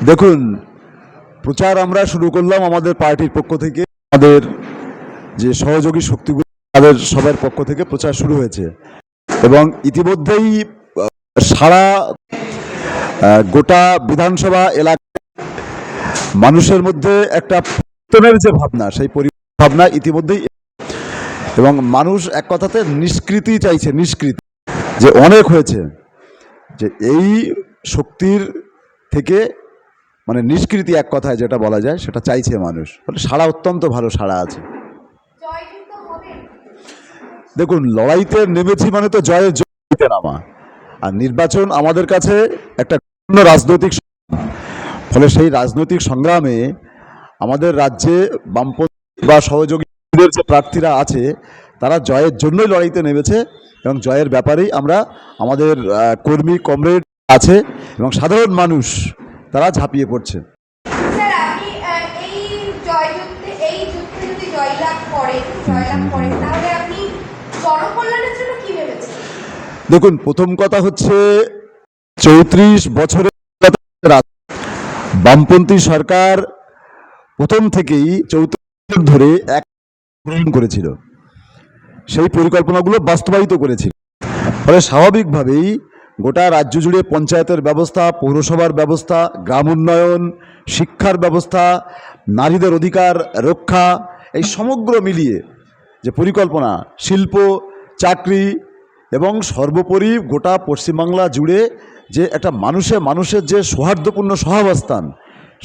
দেখুন, প্রচার আমরা শুরু করলাম আমাদের পার্টির পক্ষ থেকে। আমাদের যে সহযোগী শক্তিগুলো তাদের সবার পক্ষ থেকে প্রচার শুরু হয়েছে এবং ইতিমধ্যেই সারা গোটা বিধানসভা এলাকায় মানুষের মধ্যে একটা পরিবর্তনের যে ভাবনা, সেই ভাবনা ইতিমধ্যেই, এবং মানুষ এক কথাতে নিষ্কৃতি চাইছে। নিষ্কৃতি যে অনেক হয়েছে, যে এই শক্তির থেকে মানে নিষ্কৃতি এক কথায় যেটা বলা যায় সেটা চাইছে মানুষ। ফলে সাড়া অত্যন্ত ভালো সাড়া আছে। দেখুন, লড়াইতে নেমেছি মানে তো জয়ের জয়তে নামা, আর নির্বাচন আমাদের কাছে একটা রাজনৈতিক, ফলে সেই রাজনৈতিক সংগ্রামে আমাদের রাজ্যে বামপন্থী বা সহযোগীদের যে প্রার্থীরা আছে তারা জয়ের জন্যই লড়াইতে নেমেছে, এবং জয়ের ব্যাপারেই আমরা আমাদের কর্মী কমরেড আছে এবং সাধারণ মানুষ তারা ঝাঁপিয়ে পড়ছে। দেখুন, প্রথম কথা হচ্ছে 34 বছরের বামপন্থী সরকার প্রথম থেকেই 34 বছর ধরে এক গ্রহণ করেছিল, সেই পরিকল্পনাগুলো বাস্তবায়িত করেছিল। ফলে স্বাভাবিকভাবেই গোটা রাজ্য জুড়ে পঞ্চায়েতের ব্যবস্থা, পৌরসভার ব্যবস্থা, গ্রাম উন্নয়ন, শিক্ষার ব্যবস্থা, নারীদের অধিকার রক্ষা, এই সমগ্র মিলিয়ে যে পরিকল্পনা, শিল্প, চাকরি এবং সর্বোপরি গোটা পশ্চিমবাংলা জুড়ে যে একটা মানুষের যে সৌহার্দ্যপূর্ণ সহাবস্থান,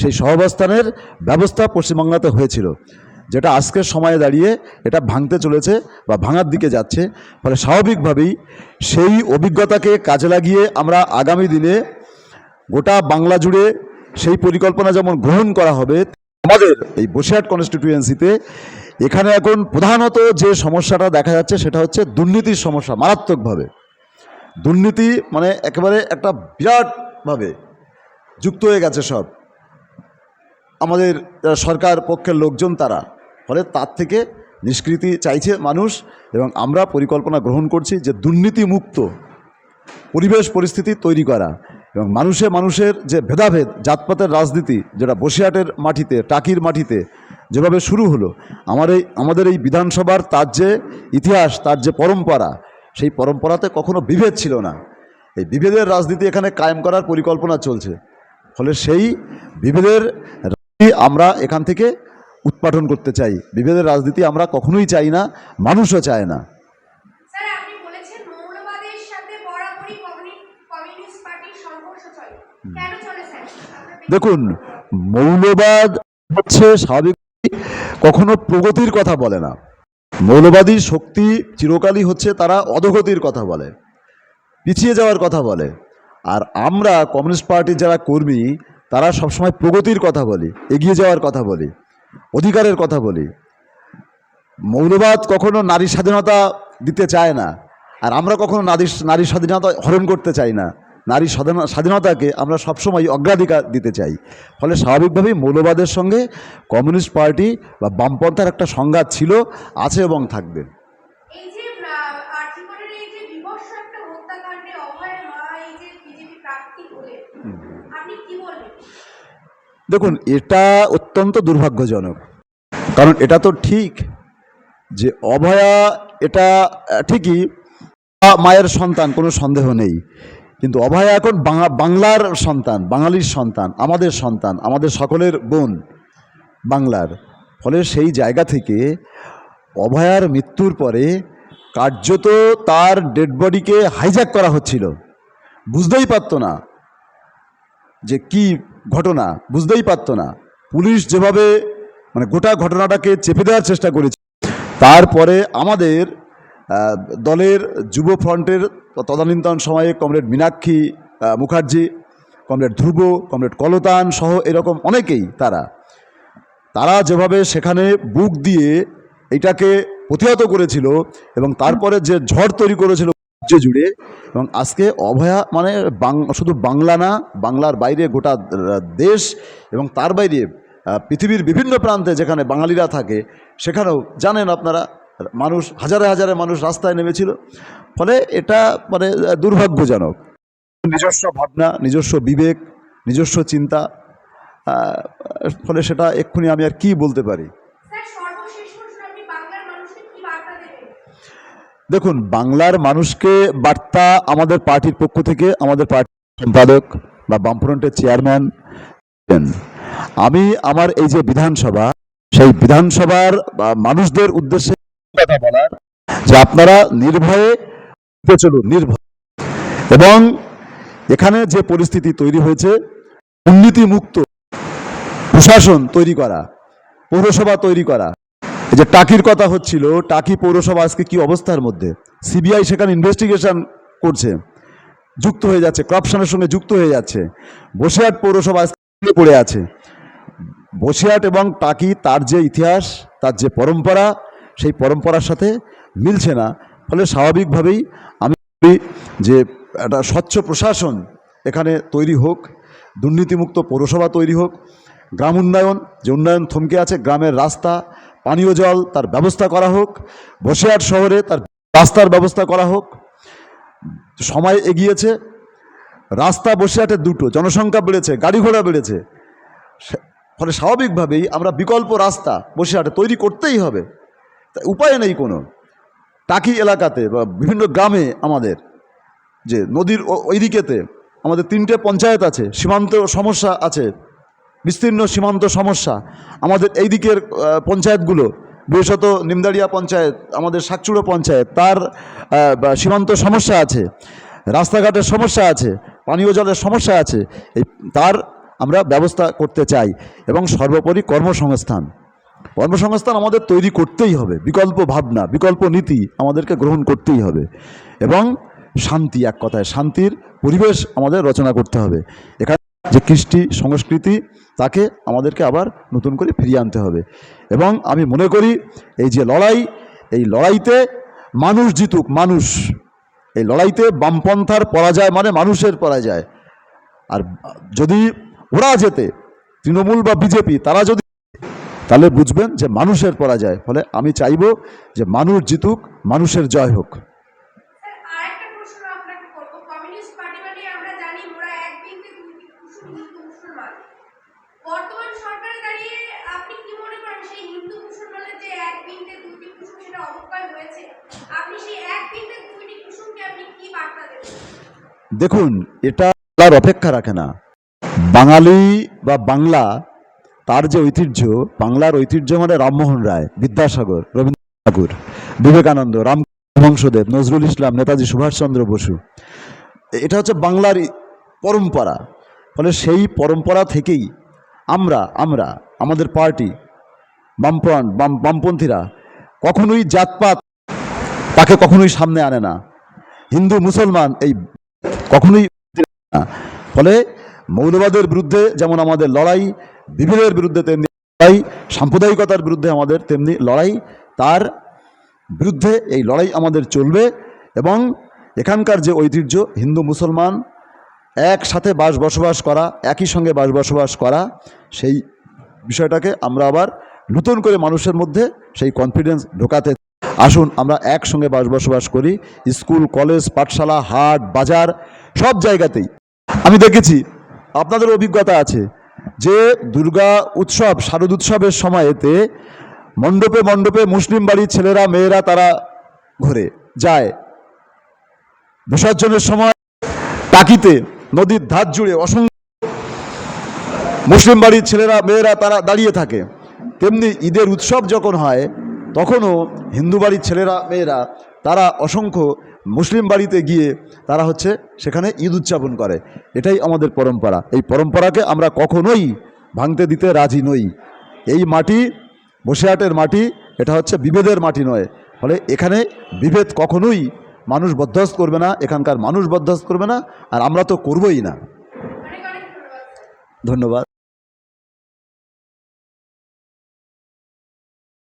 সেই সহাবস্থানের ব্যবস্থা পশ্চিমবাংলাতে হয়েছিল, যেটা আজকের সময়ে দাঁড়িয়ে এটা ভাঙতে চলেছে বা ভাঙার দিকে যাচ্ছে। ফলে স্বাভাবিকভাবেই সেই অভিজ্ঞতাকে কাজে লাগিয়ে আমরা আগামী দিনে গোটা বাংলা জুড়ে সেই পরিকল্পনা যেমন গ্রহণ করা হবে, আমাদের এই বসিরহাট কনস্টিটিউয়েন্সিতে এখানে এখন প্রধানত যে সমস্যাটা দেখা যাচ্ছে সেটা হচ্ছে দুর্নীতির সমস্যা। মারাত্মকভাবে দুর্নীতি, মানে একেবারে একটা বিরাটভাবে যুক্ত হয়ে গেছে সব আমাদের সরকার পক্ষের লোকজন তারা। ফলে তার থেকে নিষ্কৃতি চাইছে মানুষ, এবং আমরা পরিকল্পনা গ্রহণ করছি যে দুর্নীতি মুক্ত পরিবেশ পরিস্থিতি তৈরি করা, এবং মানুষের যে ভেদাভেদ, জাতপাতের রাজনীতি যেটা বসিরহাটের মাটিতে, টাকির মাটিতে যেভাবে শুরু হলো, আমাদের এই বিধানসভার তার যে ইতিহাস, তার যে পরম্পরা, সেই পরম্পরাতে কখনো বিভেদ ছিল না। এই বিভেদের রাজনীতি এখানে কায়েম করার পরিকল্পনা চলছে। ফলে সেই বিভেদের আমরা এখান থেকে উৎপাদন করতে চাই। বিভেদের রাজনীতি আমরা কখনোই চাই না, মানুষও চায় না। দেখুন, মৌলবাদ হচ্ছে স্বাভাবিক, কখনো প্রগতির কথা বলে না। মৌলবাদী শক্তি চিরকালই হচ্ছে তারা অধোগতির কথা বলে, পিছিয়ে যাওয়ার কথা বলে। আর আমরা কমিউনিস্ট পার্টির যারা কর্মী তারা সবসময় প্রগতির কথা বলি, এগিয়ে যাওয়ার কথা বলি, অধিকারের কথা বলি। মৌলবাদ কখনো নারী স্বাধীনতা দিতে চায় না, আর আমরা কখনো নারী স্বাধীনতা হরণ করতে চাই না। নারী স্বাধীনতাকে আমরা সবসময় অগ্রাধিকার দিতে চাই। ফলে স্বাভাবিকভাবেই মৌলবাদের সঙ্গে কমিউনিস্ট পার্টি বা বামপন্থার একটা সংঘাত ছিল, আছে এবং থাকবে। দেখুন, এটা অত্যন্ত দুর্ভাগ্যজনক, কারণ এটা তো ঠিক যে অভয়া, এটা ঠিকই মায়ের সন্তান, কোনো সন্দেহ নেই, কিন্তু অভয়া এখন বাংলার সন্তান, বাঙালির সন্তান, আমাদের সন্তান, আমাদের সকলের বোন বাংলার। ফলে সেই জায়গা থেকে অভয়ার মৃত্যুর পরে কার্যত তার ডেড বডিকে হাইজ্যাক করা হচ্ছিল। বুঝতেই পারতো না যে কি ঘটনা, বুঝতেই পারতো না। পুলিশ যেভাবে মানে গোটা ঘটনাটাকে চেপে দেওয়ার চেষ্টা করেছে, তারপরে আমাদের দলের যুব ফ্রন্টের তদানীন্তন সময়ে কমরেড মীনাক্ষী মুখার্জি, কমরেড ধ্রুব, কমরেড কলতান সহ এরকম অনেকেই তারা যেভাবে সেখানে বুক দিয়ে এটাকে প্রতিহত করেছিল, এবং তারপরে যে ঝড় তৈরি করেছিল রাজ্য জুড়ে, এবং আজকে অভয়া মানে শুধু বাংলা না, বাংলার বাইরে গোটা দেশ এবং তার বাইরে পৃথিবীর বিভিন্ন প্রান্তে যেখানে বাঙালিরা থাকে সেখানেও জানেন আপনারা, মানুষ হাজারে হাজারে মানুষ রাস্তায় নেমেছিল। ফলে এটা মানে দুর্ভাগ্যজনক। নিজস্ব ভাবনা, নিজস্ব বিবেক, নিজস্ব চিন্তা আহ, ফলে সেটা এক্ষুনি আমি আর কি বলতে পারি। স্যার সর্বশেষ প্রশ্ন, আপনি বাংলার মানুষকে কি বার্তা দেবেন? দেখুন, বাংলার মানুষকে বার্তা আমাদের পার্টির পক্ষ থেকে আমাদের পার্টির সম্পাদক বা বামফ্রন্টের চেয়ারম্যান দেন। আমি আমার এই যে বিধানসভা, সেই বিধানসভার বা মানুষদের উদ্দেশ্যে কথা বলার যে আপনারা নির্ভয়ে চলুন, নির্ভয়। এবং এখানে যে পরিস্থিতি তৈরি হয়েছে, দুর্নীতিমুক্ত প্রশাসন তৈরি করা, পৌরসভা তৈরি করা। এই যে টাকির কথা হচ্ছিল, টাকি পৌরসভা আজকে কি অবস্থার মধ্যে, সিবিআই সেখানে ইনভেস্টিগেশন করছে, যুক্ত হয়ে যাচ্ছে, করাপশনের সঙ্গে যুক্ত হয়ে যাচ্ছে। বসিরহাট পৌরসভা আজকে পড়ে আছে। বসিরহাট এবং টাকি, তার যে ইতিহাস, তার যে পরম্পরা, সেই পরম্পরার সাথে মিলছে না। ফলে স্বাভাবিকভাবেই আমি বলি যে একটা স্বচ্ছ প্রশাসন এখানে তৈরি হোক, দুর্নীতিমুক্ত পৌরসভা তৈরি হোক, গ্রাম উন্নয়ন, যে উন্নয়ন থমকে আছে, গ্রামের রাস্তা, পানীয় জল, তার ব্যবস্থা করা হোক। বসিরহাট শহরে তার রাস্তার ব্যবস্থা করা হোক। সময় এগিয়েছে, রাস্তা বসিরহাটের দুটো, জনসংখ্যা বেড়েছে, গাড়ি ঘোড়া বেড়েছে, ফলে স্বাভাবিকভাবেই আমরা বিকল্প রাস্তা বসিরহাটে তৈরি করতেই হবে, উপায় নেই কোনো। টাকি এলাকাতে বা বিভিন্ন গ্রামে আমাদের যে নদীর ওই দিকেতে আমাদের 3টে পঞ্চায়েত আছে, সীমান্ত সমস্যা আছে, বিস্তীর্ণ সীমান্ত সমস্যা। আমাদের এই দিকের পঞ্চায়েতগুলো, বিশেষত নিমদাড়িয়া পঞ্চায়েত, আমাদের শাকচুড়ো পঞ্চায়েত, তার সীমান্ত সমস্যা আছে, রাস্তাঘাটের সমস্যা আছে, পানীয় জলের সমস্যা আছে। এই তার আমরা ব্যবস্থা করতে চাই। এবং সর্বোপরি কর্মসংস্থান আমাদের তৈরি করতেই হবে, বিকল্প ভাবনা, বিকল্প নীতি আমাদেরকে গ্রহণ করতেই হবে। এবং শান্তি, এক কথায় শান্তির পরিবেশ আমাদের রচনা করতে হবে। এখানে যে কৃষ্টি সংস্কৃতি, তাকে আমাদেরকে আবার নতুন করে ফিরিয়ে আনতে হবে। এবং আমি মনে করি এই যে লড়াই, এই লড়াইতে মানুষ জিতুক, মানুষ। এই লড়াইতে বামপন্থার পরাজয় মানে মানুষের পরাজয়। আর যদি ওরা জেতে, তৃণমূল বা বিজেপি, তারা যদি, তাহলে বুঝবেন যে মানুষের পরাজয়। ফলে আমি চাইব যে মানুষ জিতুক, মানুষের জয় হোক। স্যার আরেকটা প্রশ্ন আপনাকে করব, কমিউনিস্ট পার্টি মানে আমরা জানি মোরা এক বিন্দু দুই কুসুম হিন্দু মুসলমান। বর্তমান সরকারে দাঁড়িয়ে আপনি কি মনে করেন সেই হিন্দু মুসলমানের যে এক বিন্দু দুই কুসুম সেটা অবক্ষয় হয়েছে? আপনি সেই এক বিন্দু দুই কুসুমকে আপনি কি বার্তা দেবেন? দেখুন, এটা আর অপেক্ষা রাখে না। বাঙালি বা বাংলা, তার যে ঐতিহ্য, বাংলার ঐতিহ্য মানে রামমোহন রায়, বিদ্যাসাগর, রবীন্দ্রনাথ ঠাকুর, বিবেকানন্দ, রামবংশদেব, নজরুল ইসলাম, নেতাজি সুভাষচন্দ্র বসু। এটা হচ্ছে বাংলার পরম্পরা। ফলে সেই পরম্পরা থেকেই আমরা আমাদের পার্টি বামপন্থীরা কখনোই জাতপাত তাকে কখনোই সামনে আনে না। হিন্দু মুসলমান এই কখনোই না। ফলে মৌলবাদের বিরুদ্ধে যেমন আমাদের লড়াই, বিভেদের বিরুদ্ধে তেমনি লড়াই, সাম্প্রদায়িকতার বিরুদ্ধে আমাদের তেমনি লড়াই, তার বিরুদ্ধে এই লড়াই আমাদের চলবে। এবং এখানকার যে ঐতিহ্য, হিন্দু মুসলমান একসাথে বসবাস করা, একই সঙ্গে বসবাস করা, সেই বিষয়টাকে আমরা আবার নতুন করে মানুষের মধ্যে সেই কনফিডেন্স ঢোকাতে। আসুন আমরা একসঙ্গে বসবাস করি, স্কুল, কলেজ, পাঠশালা, হাট, বাজার, সব জায়গাতেই। আমি দেখেছি, আপনাদের অভিজ্ঞতা আছে, যে দুর্গা উৎসব, শারদ উৎসবের সময়েতে মণ্ডপে মণ্ডপে মুসলিম বাড়ির ছেলেরা, মেয়েরা তারা ঘুরে যায়। বিসর্জনের সময় টাকিতে নদীর ধার জুড়ে অসংখ্য মুসলিম বাড়ির ছেলেরা, মেয়েরা তারা দাঁড়িয়ে থাকে। তেমনি ঈদের উৎসব যখন হয়, তখনও হিন্দু বাড়ির ছেলেরা, মেয়েরা তারা অসংখ্য মুসলিম বাড়িতে গিয়ে তারা হচ্ছে সেখানে ঈদ উদযাপন করে। এটাই আমাদের পরম্পরা। এই পরম্পরাকে আমরা কখনোই ভাঙতে দিতে রাজি নই। এই মাটি, বসিরহাটের মাটি, এটা হচ্ছে বিভেদের মাটি নয়। ফলে এখানে বিভেদ কখনোই মানুষ বরদাস্ত করবে না, এখানকার মানুষ বরদাস্ত করবে না, আর আমরা তো করবই না। অনেক অনেক ধন্যবাদ। ধন্যবাদ।